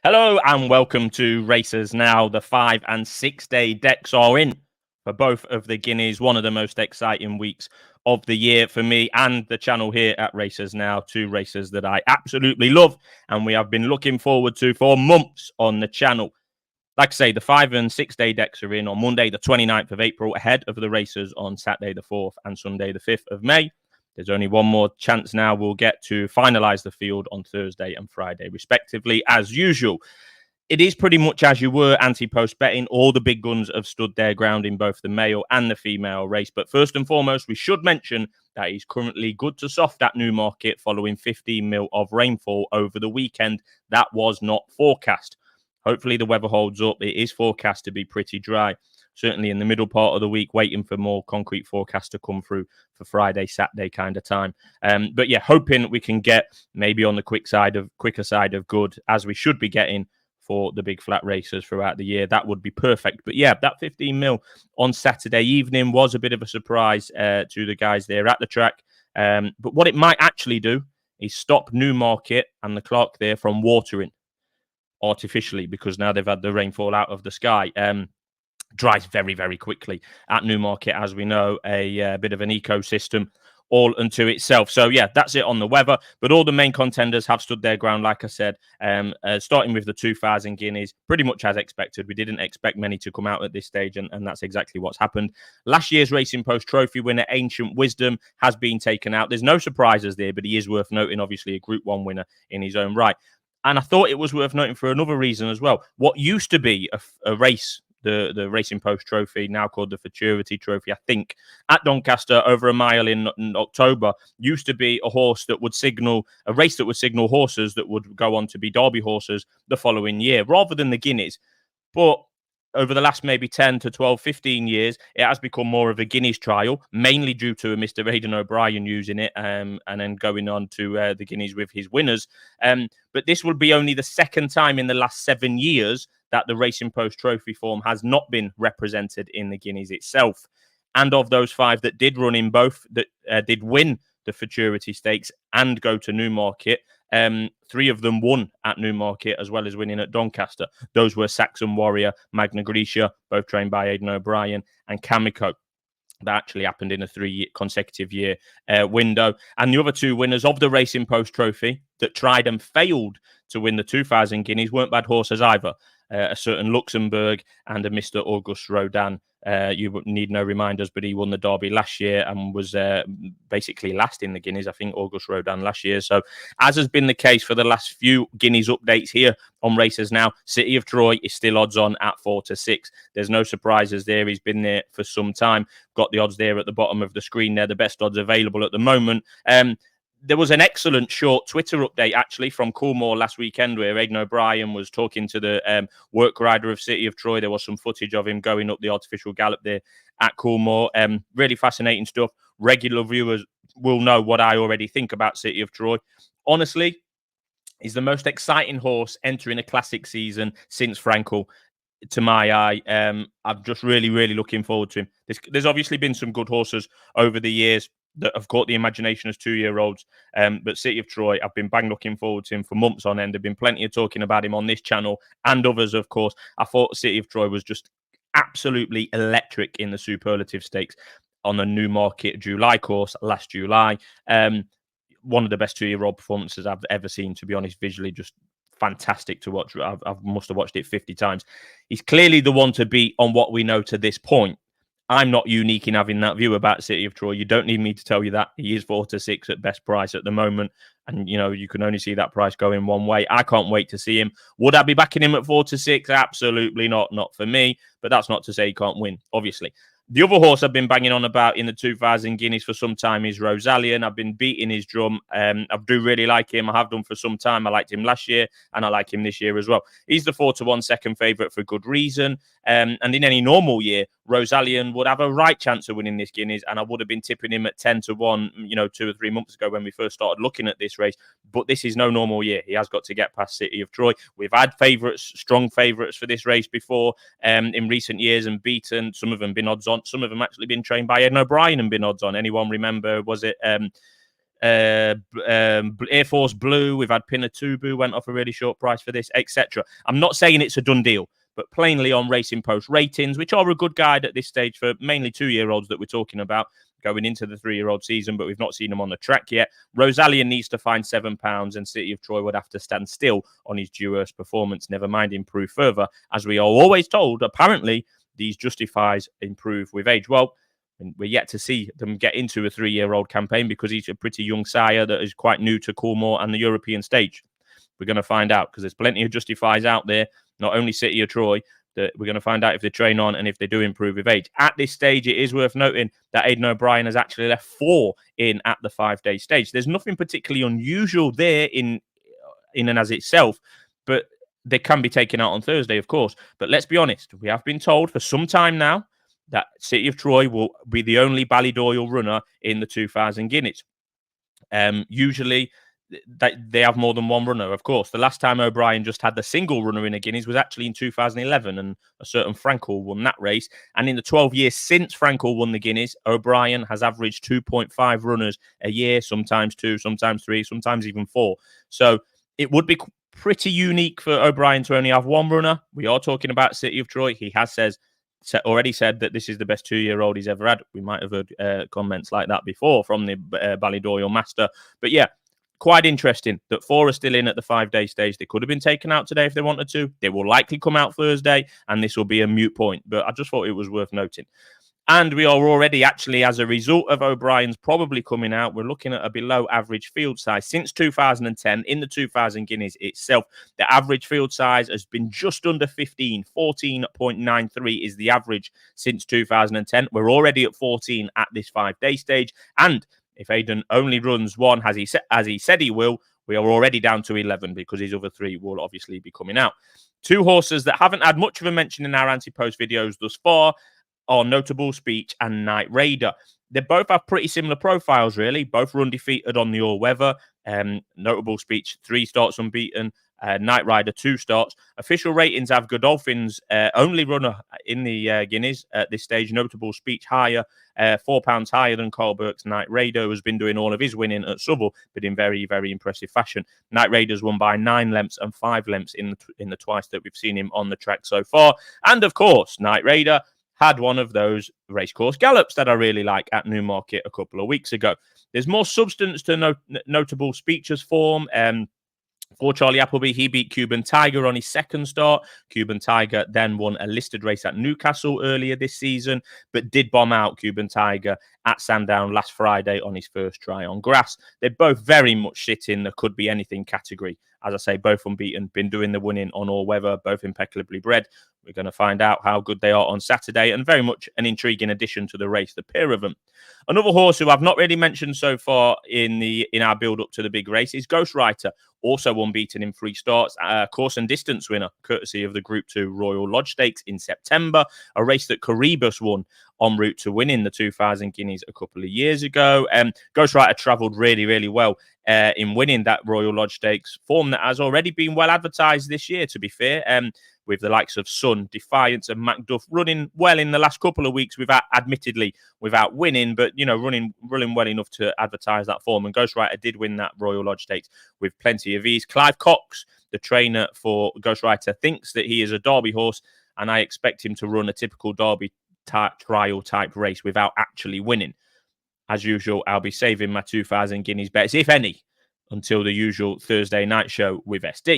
Hello and welcome to Racers Now. The 5 and 6 day decks are in for both of the Guineas. One of the most exciting weeks of the year for me and the channel here at Racers Now. Two races that I absolutely love and we have been looking forward to for months on the channel. Like I say, the 5 and 6 day decks are in on Monday, the 29th of April, ahead of the races on Saturday, the 4th and Sunday, the 5th of May. There's only one more chance now. We'll get to finalise the field on Thursday and Friday, respectively, as usual. It is pretty much as you were anti-post betting. All the big guns have stood their ground in both the male and the female race. But first and foremost, we should mention that he's currently good to soft at Newmarket following 15 mil of rainfall over the weekend. That was not forecast. Hopefully the weather holds up. It is forecast to be pretty dry. Certainly in the middle part of the week, waiting for more concrete forecast to come through for Friday, Saturday kind of time. But yeah, hoping we can get maybe on the quicker side of good, as we should be getting for the big flat races throughout the year. That would be perfect. But yeah, that 15 mil on Saturday evening was a bit of a surprise to the guys there at the track. But what it might actually do is stop Newmarket and the clock there from watering artificially, because now they've had the rainfall out of the sky. Dries very, very quickly at Newmarket, as we know, a bit of an ecosystem all unto itself. So yeah, that's it on the weather. But all the main contenders have stood their ground, like I said, starting with the 2,000 guineas, pretty much as expected. We didn't expect many to come out at this stage, and that's exactly what's happened. Last year's Racing Post Trophy winner, Ancient Wisdom, has been taken out. There's no surprises there, but he is worth noting, obviously, a Group 1 winner in his own right. And I thought it was worth noting for another reason as well. What used to be a race, the Racing Post Trophy, now called the Futurity Trophy, I think, at Doncaster over a mile in October, used to be a race that would signal horses that would go on to be Derby horses the following year, rather than the Guineas. But over the last maybe 10 to 12, 15 years, it has become more of a Guineas trial, mainly due to Mr. Aidan O'Brien using it and then going on to the Guineas with his winners. But this will be only the second time in the last 7 years that the Racing Post Trophy form has not been represented in the Guineas itself. And of those 5 that did run in both, that did win the Futurity Stakes and go to Newmarket, 3 of them won at Newmarket as well as winning at Doncaster. Those were Saxon Warrior, Magna Graecia, both trained by Aidan O'Brien, and Kamiko. That actually happened in a 3 consecutive year window. And the other 2 winners of the Racing Post Trophy that tried and failed to win the 2,000 guineas weren't bad horses either. A certain Luxembourg and a Mr. Auguste Rodin. You would need no reminders, but he won the Derby last year and was basically last in the Guineas, I think, Auguste Rodin last year. So, as has been the case for the last few Guineas updates here on Racers Now, City of Troy is still odds on at 4-6. There's no surprises there. He's been there for some time. Got the odds there at the bottom of the screen there, the best odds available at the moment. There was an excellent short Twitter update, actually, from Coolmore last weekend where Aidan O'Brien was talking to the work rider of City of Troy. There was some footage of him going up the artificial gallop there at Coolmore. Really fascinating stuff. Regular viewers will know what I already think about City of Troy. Honestly, he's the most exciting horse entering a classic season since Frankel, to my eye. I'm just really, really looking forward to him. There's obviously been some good horses over the years that have caught the imagination as 2-year-olds. But City of Troy, I've been bang looking forward to him for months on end. There've been plenty of talking about him on this channel and others, of course. I thought City of Troy was just absolutely electric in the Superlative Stakes on the Newmarket July course last July. One of the best 2-year-old performances I've ever seen, to be honest, visually just fantastic to watch. I must have watched it 50 times. He's clearly the one to beat on what we know to this point. I'm not unique in having that view about City of Troy. You don't need me to tell you that. He is 4-6 at best price at the moment. And, you know, you can only see that price going one way. I can't wait to see him. Would I be backing him at 4-6? Absolutely not. Not for me. But that's not to say he can't win, obviously. The other horse I've been banging on about in the 2,000 guineas for some time is Rosalien. I've been beating his drum. I do really like him. I have done for some time. I liked him last year and I like him this year as well. He's the 4-1 second favourite for good reason. And in any normal year, Rosalien would have a right chance of winning this Guineas, and I would have been tipping him at 10-1, 2 or 3 months ago when we first started looking at this race. But this is no normal year. He has got to get past City of Troy. We've had favourites, strong favourites for this race before in recent years and beaten. Some of them been odds on. Some of them actually been trained by Aidan O'Brien and been odds on. Anyone remember, was it Air Force Blue. We've had Pinatubu went off a really short price for this, etc. I'm not saying it's a done deal, but plainly on Racing Post ratings, which are a good guide at this stage for mainly 2-year-olds that we're talking about going into the 3-year-old season, but we've not seen them on the track yet. Rosalia needs to find £7, and City of Troy would have to stand still on his Dewhurst performance, never mind improve further. As we are always told, apparently these justifies improve with age. Well, we're yet to see them get into a 3-year-old campaign because he's a pretty young sire that is quite new to Coolmore and the European stage. We're going to find out because there's plenty of justifies out there, not only City of Troy, that we're going to find out if they train on and if they do improve with age. At this stage, it is worth noting that Aidan O'Brien has actually left 4 in at the 5-day stage. There's nothing particularly unusual there in and as itself, but they can be taken out on Thursday, of course. But let's be honest, we have been told for some time now that City of Troy will be the only Ballydoyle runner in the 2000 Guineas. Usually, they have more than one runner, of course. The last time O'Brien just had the single runner in a Guineas was actually in 2011, and a certain Frankel won that race. And in the 12 years since Frankel won the Guineas, O'Brien has averaged 2.5 runners a year, sometimes 2, sometimes 3, sometimes even 4. So it would be pretty unique for O'Brien to only have one runner. We are talking about City of Troy. He has already said that this is the best 2-year-old he's ever had. We might have heard comments like that before from the Ballydoyle master. But yeah, quite interesting that 4 are still in at the 5-day stage. They could have been taken out today if they wanted to. They will likely come out Thursday, and this will be a moot point. But I just thought it was worth noting. And we are already actually, as a result of O'Brien's probably coming out, we're looking at a below average field size. Since 2010, in the 2000 Guineas itself, the average field size has been just under 15. 14.93 is the average since 2010. We're already at 14 at this 5-day stage. And if Aidan only runs one, as he said he will, we are already down to 11 because his other 3 will obviously be coming out. 2 horses that haven't had much of a mention in our anti-post videos thus far are Notable Speech and Night Raider. They both have pretty similar profiles, really. Both run defeated on the all-weather. Notable Speech, 3 starts unbeaten. Night Rider, 2 starts. Official ratings have Godolphin's only runner in the Guineas at this stage. Notable Speech higher, £4 higher than Carl Burke's Night Raider, who's been doing all of his winning at Southwell, but in very, very impressive fashion. Night Raider's won by 9 lengths and 5 lengths in the twice that we've seen him on the track so far. And of course, Night Raider had one of those racecourse gallops that I really like at Newmarket a couple of weeks ago. There's more substance to Notable Speech's form. For Charlie Appleby, he beat Cuban Tiger on his second start. Cuban Tiger then won a listed race at Newcastle earlier this season, but did bomb out Cuban Tiger at Sandown last Friday on his first try on grass. They're both very much sit in the could be anything category. As I say, both unbeaten, been doing the winning on all weather, both impeccably bred. We're going to find out how good they are on Saturday, and very much an intriguing addition to the race, the pair of them. Another horse who I've not really mentioned so far in our build-up to the big race is Ghostwriter, also unbeaten in 3 starts, course and distance winner, courtesy of the Group 2 Royal Lodge Stakes in September, a race that Caribus won en route to winning the 2000 Guineas a couple of years ago. Ghostwriter travelled really, really well in winning that Royal Lodge Stakes, form that has already been well advertised this year, to be fair, with the likes of Sun, Defiance and Macduff running well in the last couple of weeks, admittedly without winning, but running well enough to advertise that form. And Ghostwriter did win that Royal Lodge Stakes with plenty of ease. Clive Cox, the trainer for Ghostwriter, thinks that he is a Derby horse, and I expect him to run a typical Derby trial type race without actually winning. As usual, I'll be saving my 2000 Guineas bets, if any, until the usual Thursday night show with SD.